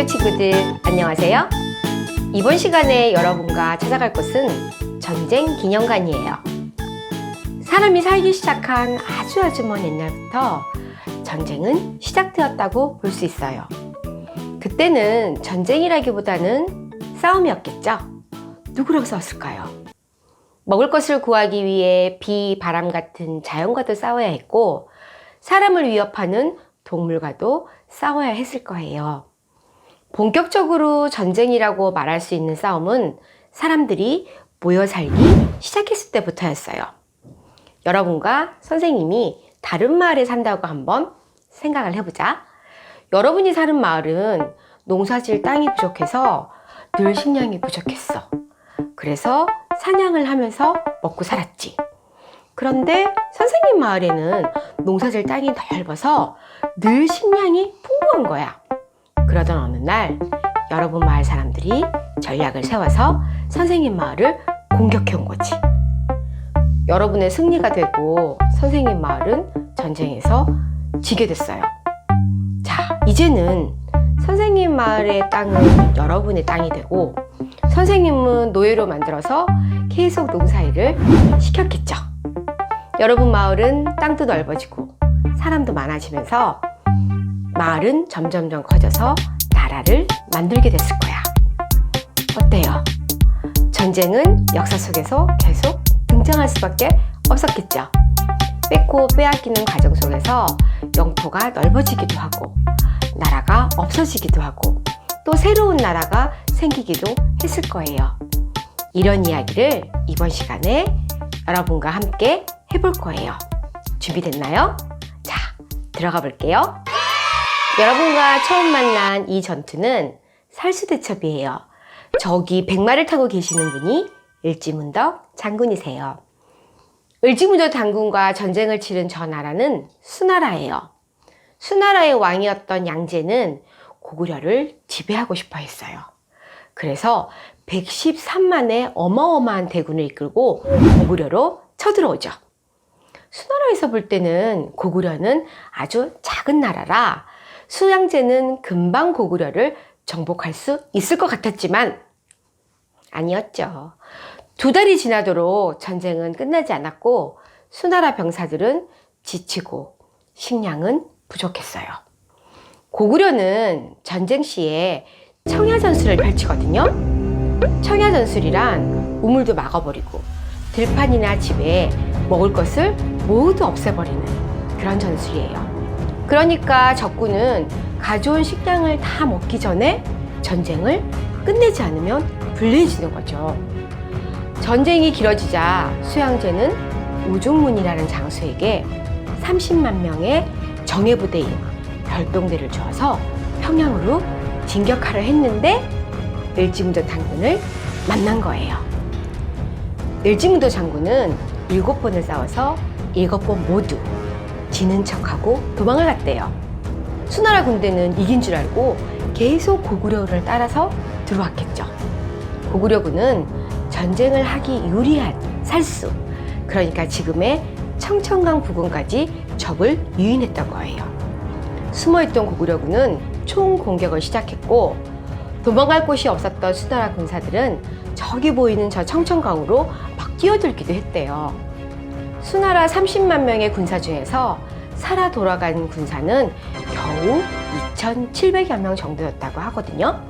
고구려 친구들 안녕하세요. 이번 시간에 여러분과 찾아갈 곳은 전쟁 기념관이에요. 사람이 살기 시작한 아주 먼 옛날부터 전쟁은 시작되었다고 볼 수 있어요. 그때는 전쟁이라기보다는 싸움이었겠죠. 누구랑 싸웠을까요? 먹을 것을 구하기 위해 비, 바람 같은 자연과도 싸워야 했고 사람을 위협하는 동물과도 싸워야 했을 거예요. 본격적으로 전쟁이라고 말할 수 있는 싸움은 사람들이 모여 살기 시작했을 때부터였어요. 여러분과 선생님이 다른 마을에 산다고 한번 생각을 해보자. 여러분이 사는 마을은 농사질 땅이 부족해서 늘 식량이 부족했어. 그래서 사냥을 하면서 먹고 살았지. 그런데 선생님 마을에는 농사질 땅이 넓어서 늘 식량이 풍부한 거야. 그러던 어느 날 여러분 마을 사람들이 전략을 세워서 선생님 마을을 공격해 온 거지. 여러분의 승리가 되고 선생님 마을은 전쟁에서 지게 됐어요. 자, 이제는 선생님 마을의 땅은 여러분의 땅이 되고 선생님은 노예로 만들어서 계속 농사일을 시켰겠죠. 여러분 마을은 땅도 넓어지고 사람도 많아지면서 마을은 점점점 커져서 나라를 만들게 됐을 거야. 어때요? 전쟁은 역사 속에서 계속 등장할 수밖에 없었겠죠. 뺏고 빼앗기는 과정 속에서 영토가 넓어지기도 하고 나라가 없어지기도 하고 또 새로운 나라가 생기기도 했을 거예요. 이런 이야기를 이번 시간에 여러분과 함께 해볼 거예요. 준비됐나요? 자, 들어가 볼게요. 여러분과 처음 만난 이 전투는 살수대첩이에요. 저기 백마를 타고 계시는 분이 을지문덕 장군이세요. 을지문덕 장군과 전쟁을 치른 저 나라는 수나라예요. 수나라의 왕이었던 양제는 고구려를 지배하고 싶어 했어요. 그래서 113만의 어마어마한 대군을 이끌고 고구려로 쳐들어오죠. 수나라에서 볼 때는 고구려는 아주 작은 나라라 수양제는 금방 고구려를 정복할 수 있을 것 같았지만 아니었죠. 2달이 지나도록 전쟁은 끝나지 않았고 수나라 병사들은 지치고 식량은 부족했어요. 고구려는 전쟁 시에 청야전술을 펼치거든요. 청야전술이란 우물도 막아버리고 들판이나 집에 먹을 것을 모두 없애버리는 그런 전술이에요. 그러니까 적군은 가져온 식량을 다 먹기 전에 전쟁을 끝내지 않으면 불리해지는 거죠. 전쟁이 길어지자 수양제는 우중문이라는 장수에게 30만 명의 정예부대인 별동대를 주어서 평양으로 진격하려 했는데 을지문덕 장군을 만난 거예요. 을지문덕 장군은 7번을 싸워서 7번 모두 지는 척하고 도망을 갔대요. 수나라 군대는 이긴 줄 알고 계속 고구려를 따라서 들어왔겠죠. 고구려군은 전쟁을 하기 유리한 살수, 그러니까 지금의 청천강 부근까지 적을 유인했던 거예요. 숨어있던 고구려군은 총공격을 시작했고 도망갈 곳이 없었던 수나라 군사들은 저기 보이는 저 청천강으로 막 뛰어들기도 했대요. 수나라 30만 명의 군사 중에서 살아 돌아간 군사는 겨우 2,700여 명 정도였다고 하거든요.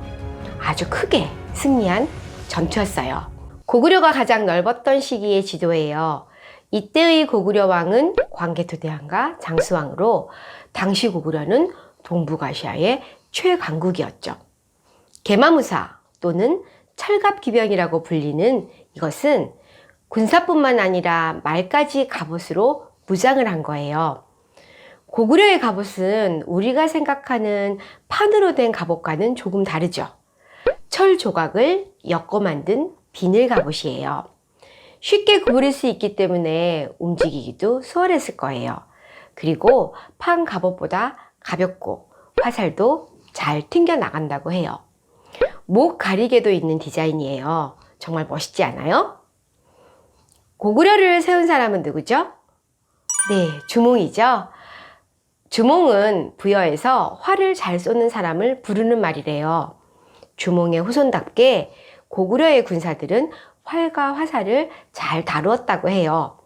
아주 크게 승리한 전투였어요. 고구려가 가장 넓었던 시기의 지도예요. 이때의 고구려 왕은 광개토대왕과 장수왕으로 당시 고구려는 동북아시아의 최강국이었죠. 계마무사 또는 철갑기병이라고 불리는 이것은 군사뿐만 아니라 말까지 갑옷으로 무장을 한 거예요. 고구려의 갑옷은 우리가 생각하는 판으로 된 갑옷과는 조금 다르죠. 철 조각을 엮어 만든 비늘 갑옷이에요. 쉽게 구부릴 수 있기 때문에 움직이기도 수월했을 거예요. 그리고 판 갑옷보다 가볍고 화살도 잘 튕겨 나간다고 해요. 목 가리개도 있는 디자인이에요. 정말 멋있지 않아요? 고구려를 세운 사람은 누구죠? 네, 주몽이죠. 주몽은 부여에서 활을 잘 쏘는 사람을 부르는 말이래요. 주몽의 후손답게 고구려의 군사들은 활과 화살을 잘 다루었다고 해요.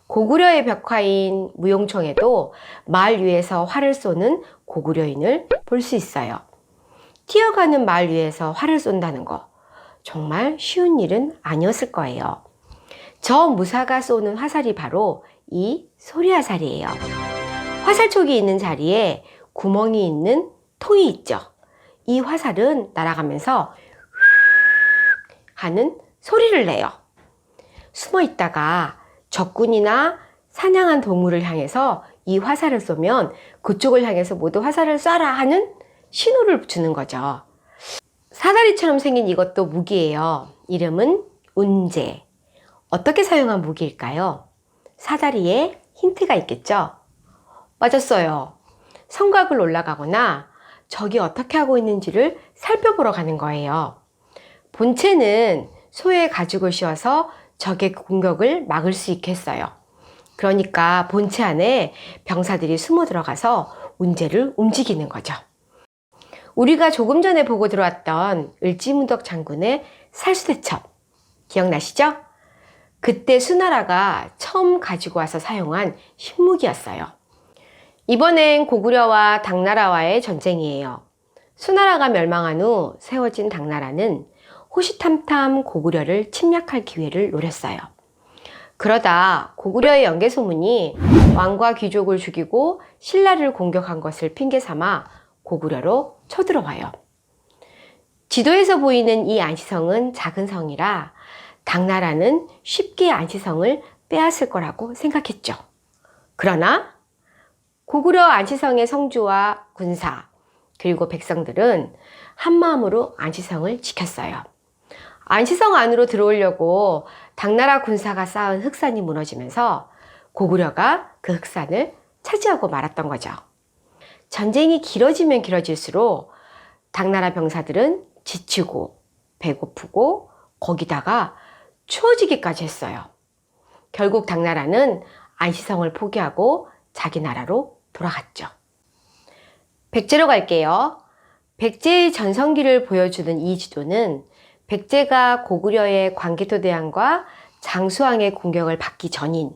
고구려의 벽화인 무용청에도 마을 위에서 활을 쏘는 고구려인을 볼 수 있어요. 뛰어가는 마을 위에서 활을 쏜다는 거 정말 쉬운 일은 아니었을 거예요. 저 무사가 쏘는 화살이 바로 이 소리화살이에요. 화살촉이 있는 자리에 구멍이 있는 통이 있죠. 이 화살은 날아가면서 하는 소리를 내요. 숨어 있다가 적군이나 사냥한 동물을 향해서 이 화살을 쏘면 그쪽을 향해서 모두 화살을 쏴라 하는 신호를 주는 거죠. 사다리처럼 생긴 이것도 무기예요. 이름은 운제. 어떻게 사용한 무기일까요? 사다리에 힌트가 있겠죠? 맞았어요. 성곽을 올라가거나 적이 어떻게 하고 있는지를 살펴보러 가는 거예요. 본체는 소의 가죽을 씌워서 적의 공격을 막을 수 있게 했어요. 그러니까 본체 안에 병사들이 숨어 들어가서 운제를 움직이는 거죠. 우리가 조금 전에 보고 들어왔던 을지문덕 장군의 살수대첩 기억나시죠? 그때 수나라가 처음 가지고 와서 사용한 신무기였어요. 이번엔 고구려와 당나라와의 전쟁이에요. 수나라가 멸망한 후 세워진 당나라는 호시탐탐 고구려를 침략할 기회를 노렸어요. 그러다 고구려의 연개소문이 왕과 귀족을 죽이고 신라를 공격한 것을 핑계 삼아 고구려로 쳐들어와요. 지도에서 보이는 이 안시성은 작은 성이라 당나라는 쉽게 안시성을 빼앗을 거라고 생각했죠. 그러나 고구려 안시성의 성주와 군사 그리고 백성들은 한마음으로 안시성을 지켰어요. 안시성 안으로 들어오려고 당나라 군사가 쌓은 흑산이 무너지면서 고구려가 그 흑산을 차지하고 말았던 거죠. 전쟁이 길어지면 길어질수록 당나라 병사들은 지치고 배고프고 거기다가 추워지기까지 했어요. 결국 당나라는 안시성을 포기하고 자기 나라로 돌아갔죠. 백제로 갈게요. 백제의 전성기를 보여주는 이 지도는 백제가 고구려의 광개토대왕과 장수왕의 공격을 받기 전인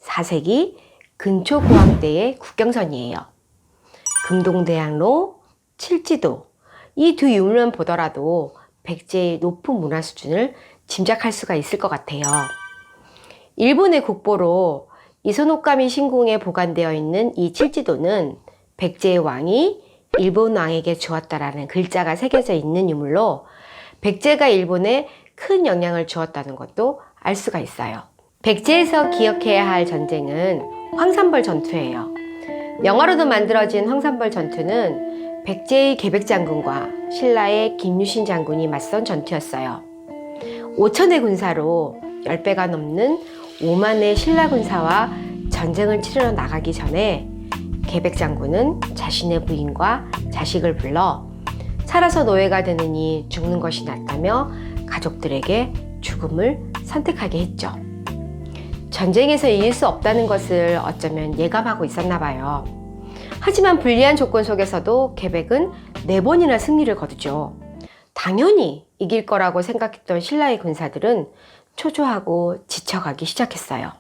4세기 근초고왕 때의 국경선이에요. 금동대왕로, 칠지도 이 두 유물만 보더라도 백제의 높은 문화 수준을 짐작할 수가 있을 것 같아요. 일본의 국보로 이소노카미 신궁에 보관되어 있는 이 칠지도는 백제의 왕이 일본 왕에게 주었다라는 글자가 새겨져 있는 유물로 백제가 일본에 큰 영향을 주었다는 것도 알 수가 있어요. 백제에서 기억해야 할 전쟁은 황산벌 전투예요. 영화로도 만들어진 황산벌 전투는 백제의 계백장군과 신라의 김유신 장군이 맞선 전투였어요. 5천의 군사로 10배가 넘는 5만의 신라 군사와 전쟁을 치르러 나가기 전에 계백장군은 자신의 부인과 자식을 불러 살아서 노예가 되느니 죽는 것이 낫다며 가족들에게 죽음을 선택하게 했죠. 전쟁에서 이길 수 없다는 것을 어쩌면 예감하고 있었나 봐요. 하지만 불리한 조건 속에서도 계백은 4번이나 승리를 거두죠. 당연히 이길 거라고 생각했던 신라의 군사들은 초조하고 지쳐가기 시작했어요.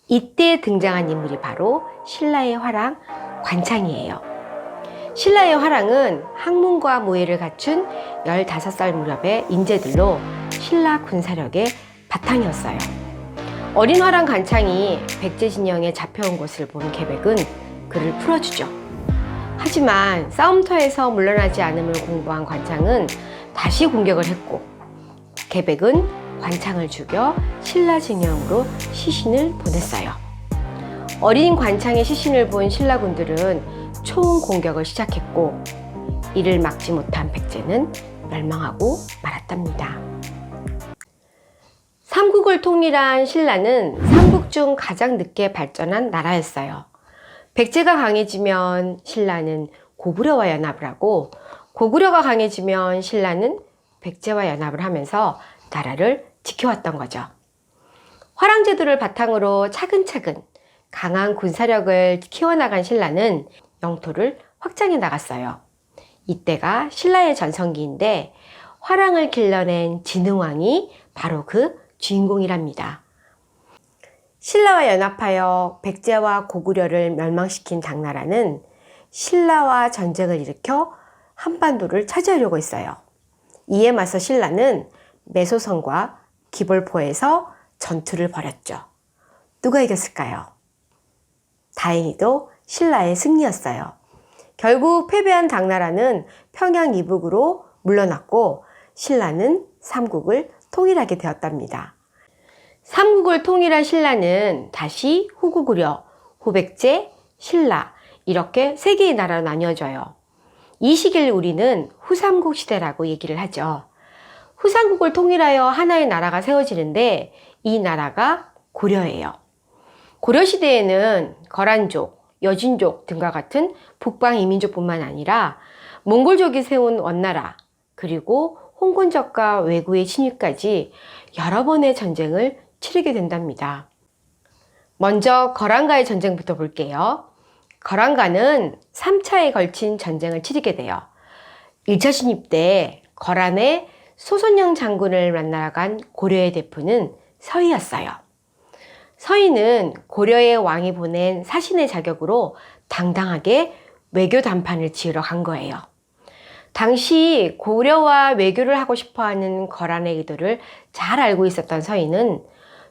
이때 등장한 인물이 바로 신라의 화랑 관창이에요. 신라의 화랑은 학문과 모의를 갖춘 15살 무렵의 인재들로 신라 군사력의 바탕이었어요. 어린 화랑 관창이 백제 진영에 잡혀온 것을 본 계백은 그를 풀어주죠. 하지만 싸움터에서 물러나지 않음을 공부한 관창은 다시 공격을 했고 계백은 관창을 죽여 신라 진영으로 시신을 보냈어요. 어린 관창의 시신을 본 신라군들은 총 공격을 시작했고 이를 막지 못한 백제는 멸망하고 말았답니다. 삼국을 통일한 신라는 삼국 중 가장 늦게 발전한 나라였어요. 백제가 강해지면 신라는 고구려와 연합을 하고 고구려가 강해지면 신라는 백제와 연합을 하면서 나라를 지켜왔던 거죠. 화랑제도를 바탕으로 차근차근 강한 군사력을 키워나간 신라는 영토를 확장해 나갔어요. 이때가 신라의 전성기인데 화랑을 길러낸 진흥왕이 바로 그 주인공이랍니다. 신라와 연합하여 백제와 고구려를 멸망시킨 당나라는 신라와 전쟁을 일으켜 한반도를 차지하려고 했어요. 이에 맞서 신라는 매소성과 기벌포에서 전투를 벌였죠. 누가 이겼을까요? 다행히도 신라의 승리였어요. 결국 패배한 당나라는 평양 이북으로 물러났고 신라는 삼국을 통일하게 되었답니다. 삼국을 통일한 신라는 다시 후고구려, 후백제, 신라 이렇게 세 개의 나라로 나뉘어져요. 이 시기를 우리는 후삼국 시대라고 얘기를 하죠. 후삼국을 통일하여 하나의 나라가 세워지는데 이 나라가 고려예요. 고려시대에는 거란족, 여진족 등과 같은 북방 이민족뿐만 아니라 몽골족이 세운 원나라, 그리고 홍건적과 왜구의 침입까지 여러 번의 전쟁을 치르게 된답니다. 먼저 거란과의 전쟁부터 볼게요. 거란과는 3차에 걸친 전쟁을 치르게 돼요. 1차 침입 때 거란의 소선영 장군을 만나러 간 고려의 대표는 서희였어요. 서희는 고려의 왕이 보낸 사신의 자격으로 당당하게 외교 담판을 지으러 간 거예요. 당시 고려와 외교를 하고 싶어하는 거란의 의도를 잘 알고 있었던 서희는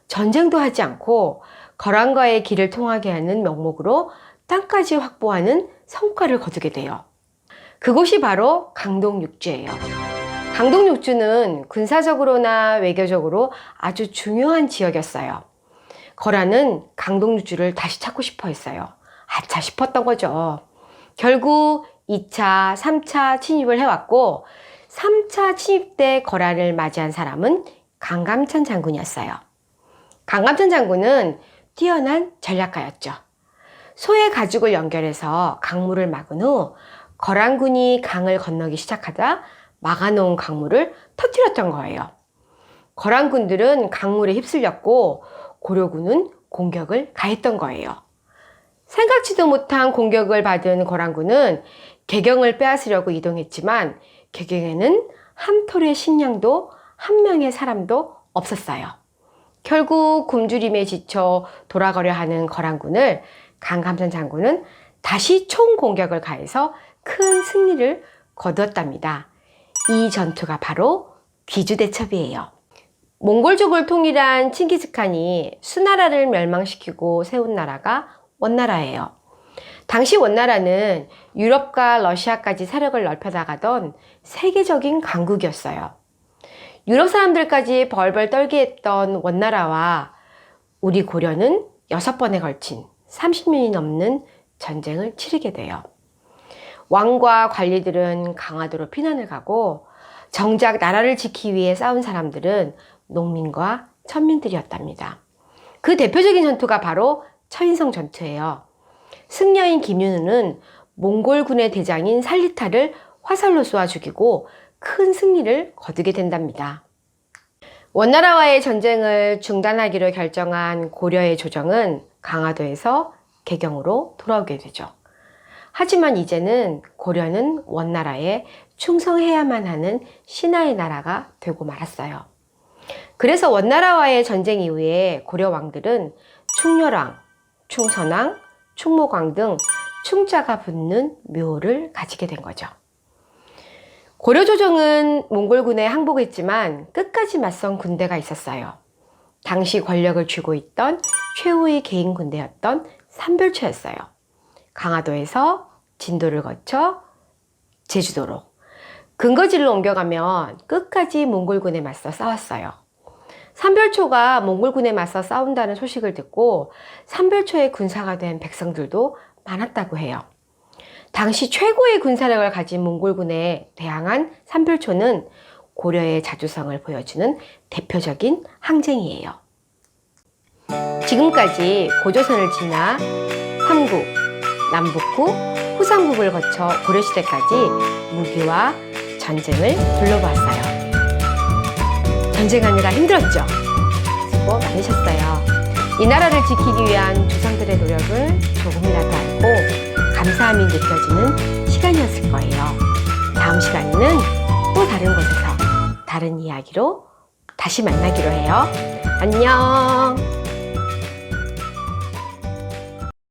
전쟁도 하지 않고 거란과의 길을 통하게 하는 명목으로 땅까지 확보하는 성과를 거두게 돼요. 그곳이 바로 강동육주예요. 강동육주는 군사적으로나 외교적으로 아주 중요한 지역이었어요. 거란은 강동육주를 다시 찾고 싶어 했어요. 아차 싶었던 거죠. 결국 2차, 3차 침입을 해왔고 3차 침입 때 거란을 맞이한 사람은 강감찬 장군이었어요. 강감찬 장군은 뛰어난 전략가였죠. 소의 가죽을 연결해서 강물을 막은 후 거란군이 강을 건너기 시작하자 막아놓은 강물을 터뜨렸던 거예요. 거란군들은 강물에 휩쓸렸고 고려군은 공격을 가했던 거예요. 생각지도 못한 공격을 받은 거란군은 개경을 빼앗으려고 이동했지만 개경에는 한 톨의 식량도 한 명의 사람도 없었어요. 결국 굶주림에 지쳐 돌아가려 하는 거란군을 강감찬 장군은 다시 총공격을 가해서 큰 승리를 거두었답니다. 이 전투가 바로 귀주대첩이에요. 몽골족을 통일한 칭기즈칸이 수나라를 멸망시키고 세운 나라가 원나라예요. 당시 원나라는 유럽과 러시아까지 세력을 넓혀나가던 세계적인 강국이었어요. 유럽 사람들까지 벌벌 떨게 했던 원나라와 우리 고려는 6번에 걸친 30년이 넘는 전쟁을 치르게 돼요. 왕과 관리들은 강화도로 피난을 가고 정작 나라를 지키기 위해 싸운 사람들은 농민과 천민들이었답니다. 그 대표적인 전투가 바로 처인성 전투예요. 승려인 김윤우는 몽골군의 대장인 살리타를 화살로 쏘아 죽이고 큰 승리를 거두게 된답니다. 원나라와의 전쟁을 중단하기로 결정한 고려의 조정은 강화도에서 개경으로 돌아오게 되죠. 하지만 이제는 고려는 원나라에 충성해야만 하는 신하의 나라가 되고 말았어요. 그래서 원나라와의 전쟁 이후에 고려 왕들은 충렬왕, 충선왕, 충모광 등 충자가 붙는 묘를 가지게 된 거죠. 고려 조정은 몽골군에 항복했지만 끝까지 맞선 군대가 있었어요. 당시 권력을 쥐고 있던 최후의 개인 군대였던 삼별초였어요. 강화도에서 진도를 거쳐 제주도로 근거지를 옮겨가면 끝까지 몽골군에 맞서 싸웠어요. 삼별초가 몽골군에 맞서 싸운다는 소식을 듣고 삼별초의 군사가 된 백성들도 많았다고 해요. 당시 최고의 군사력을 가진 몽골군에 대항한 삼별초는 고려의 자주성을 보여주는 대표적인 항쟁이에요. 지금까지 고조선을 지나 삼국, 남북국, 후삼국을 거쳐 고려시대까지 무기와 전쟁을 둘러보았어요. 전쟁하느라 힘들었죠? 수고 많으셨어요. 이 나라를 지키기 위한 조상들의 노력을 조금이라도 알고 감사함이 느껴지는 시간이었을 거예요. 다음 시간에는 또 다른 곳에서 다른 이야기로 다시 만나기로 해요. 안녕!